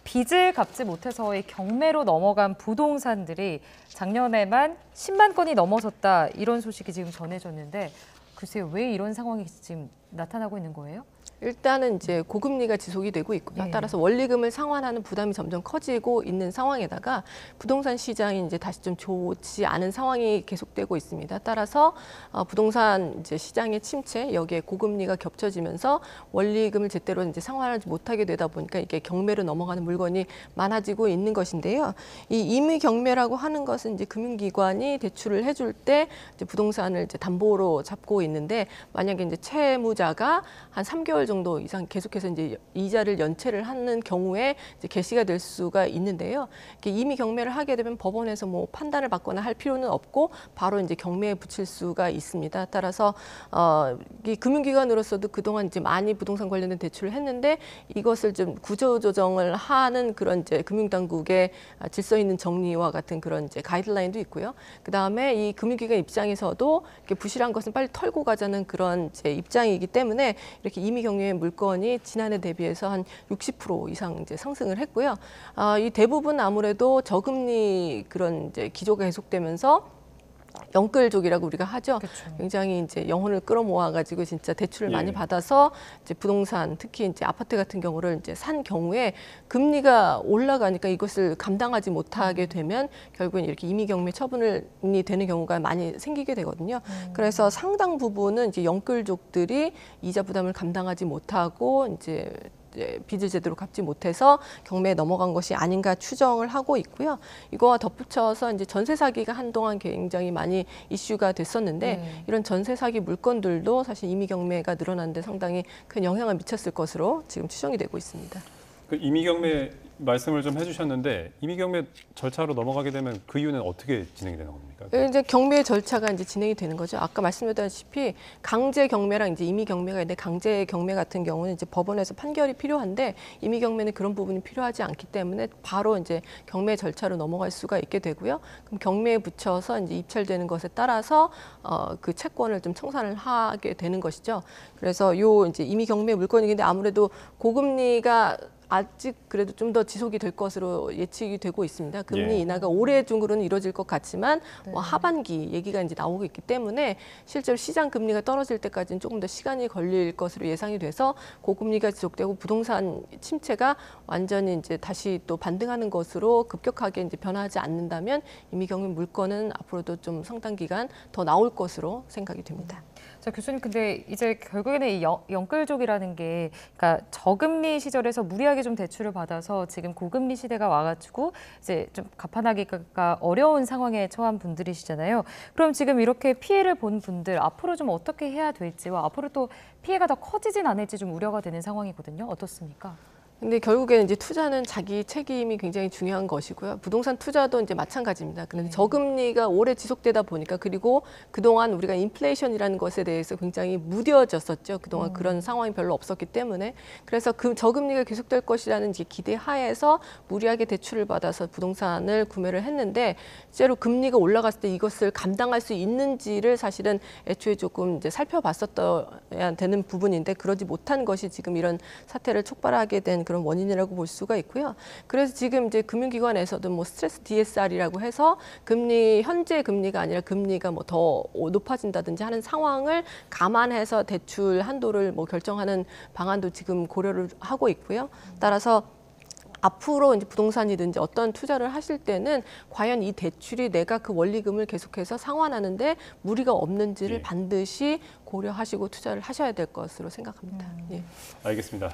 빚을 갚지 못해서의 경매로 넘어간 부동산들이 작년에만 10만 건이 넘어섰다, 이런 소식이 지금 전해졌는데, 글쎄요, 왜 이런 상황이 지금 나타나고 있는 거예요? 일단은 이제 고금리가 지속이 되고 있고요. 따라서 원리금을 상환하는 부담이 점점 커지고 있는 상황에다가 부동산 시장이 이제 다시 좀 좋지 않은 상황이 계속되고 있습니다. 따라서 부동산 이제 시장의 침체, 여기에 고금리가 겹쳐지면서 원리금을 제대로 이제 상환하지 못하게 되다 보니까 이게 경매로 넘어가는 물건이 많아지고 있는 것인데요. 이 임의 경매라고 하는 것은 이제 금융기관이 대출을 해줄 때 이제 부동산을 이제 담보로 잡고 있는데, 만약에 이제 채무자가 한 3개월 정도 이상 계속해서 이제 이자를 연체를 하는 경우에 이제 개시가 될 수가 있는데요. 이렇게 임의 경매를 하게 되면 법원에서 뭐 판단을 받거나 할 필요는 없고 바로 이제 경매에 붙일 수가 있습니다. 따라서 이 금융기관으로서도 그동안 이제 많이 부동산 관련된 대출을 했는데, 이것을 좀 구조조정을 하는 그런 이제 금융당국의 질서 있는 정리와 같은 그런 이제 가이드라인도 있고요. 그 다음에 이 금융기관 입장에서도 이렇게 부실한 것은 빨리 털고 가자는 그런 이제 입장이기 때문에 이렇게 임의 경매 물건이 지난해 대비해서 한 60% 이상 이제 상승을 했고요. 이 대부분 아무래도 저금리 그런 이제 기조가 계속되면서 영끌족이라고 우리가 하죠. 그쵸. 굉장히 이제 영혼을 끌어모아가지고 진짜 대출을 많이 받아서 이제 부동산, 특히 이제 아파트 같은 경우를 이제 산 경우에 금리가 올라가니까 이것을 감당하지 못하게 되면 결국엔 이렇게 임의 경매 처분이 되는 경우가 많이 생기게 되거든요. 그래서 상당 부분은 이제 영끌족들이 이자 부담을 감당하지 못하고 이제 빚을 제대로 갚지 못해서 경매에 넘어간 것이 아닌가 추정을 하고 있고요. 이거와 덧붙여서 이제 전세 사기가 한동안 굉장히 많이 이슈가 됐었는데, 이런 전세 사기 물건들도 사실 임의 경매가 늘어나는데 상당히 큰 영향을 미쳤을 것으로 지금 추정이 되고 있습니다. 그 임의 경매 말씀을 좀 해주셨는데, 임의 경매 절차로 넘어가게 되면 그 이유는 어떻게 진행이 되는 겁니까? 이제 경매 절차가 이제 진행이 되는 거죠. 아까 말씀드렸다시피 강제 경매랑 이제 임의 경매가 있는데, 강제 경매 같은 경우는 이제 법원에서 판결이 필요한데 임의 경매는 그런 부분이 필요하지 않기 때문에 바로 이제 경매 절차로 넘어갈 수가 있게 되고요. 그럼 경매에 붙여서 이제 입찰되는 것에 따라서 그 채권을 좀 청산을 하게 되는 것이죠. 그래서 요 이제 임의 경매 물건이긴데 아무래도 고금리가 아직 그래도 좀 더 지속이 될 것으로 예측이 되고 있습니다. 금리 인하가 올해 중으로는 이루어질 것 같지만 뭐 하반기 얘기가 이제 나오고 있기 때문에 실제로 시장 금리가 떨어질 때까지는 조금 더 시간이 걸릴 것으로 예상이 돼서 고금리가 지속되고 부동산 침체가 완전히 이제 다시 또 반등하는 것으로 급격하게 이제 변하지 않는다면 임의 경매 물건은 앞으로도 좀 상당 기간 더 나올 것으로 생각이 됩니다. 자, 교수님, 근데 이제 결국에는 이 영끌족이라는 게, 그러니까 저금리 시절에서 무리하게 좀 대출을 받아서 지금 고금리 시대가 와가지고 이제 좀 갚아나기가 어려운 상황에 처한 분들이시잖아요. 그럼 지금 이렇게 피해를 본 분들 앞으로 좀 어떻게 해야 될지와 앞으로 또 피해가 더 커지진 않을지 좀 우려가 되는 상황이거든요. 어떻습니까? 근데 결국에는 이제 투자는 자기 책임이 굉장히 중요한 것이고요. 부동산 투자도 이제 마찬가지입니다. 그런데 저금리가 오래 지속되다 보니까, 그리고 그동안 우리가 인플레이션이라는 것에 대해서 굉장히 무뎌졌었죠. 그동안 그런 상황이 별로 없었기 때문에. 그래서 그 저금리가 계속될 것이라는 이제 기대 하에서 무리하게 대출을 받아서 부동산을 구매를 했는데, 실제로 금리가 올라갔을 때 이것을 감당할 수 있는지를 사실은 애초에 조금 이제 살펴봤었어야 되는 부분인데, 그러지 못한 것이 지금 이런 사태를 촉발하게 된 그런 원인이라고 볼 수가 있고요. 그래서 지금 이제 금융기관에서도 뭐 스트레스 DSR이라고 해서 현재 금리가 아니라 금리가 뭐 더 높아진다든지 하는 상황을 감안해서 대출 한도를 뭐 결정하는 방안도 지금 고려를 하고 있고요. 따라서 앞으로 이제 부동산이든지 어떤 투자를 하실 때는 과연 이 대출이 내가 그 원리금을 계속해서 상환하는데 무리가 없는지를 반드시 고려하시고 투자를 하셔야 될 것으로 생각합니다. 알겠습니다.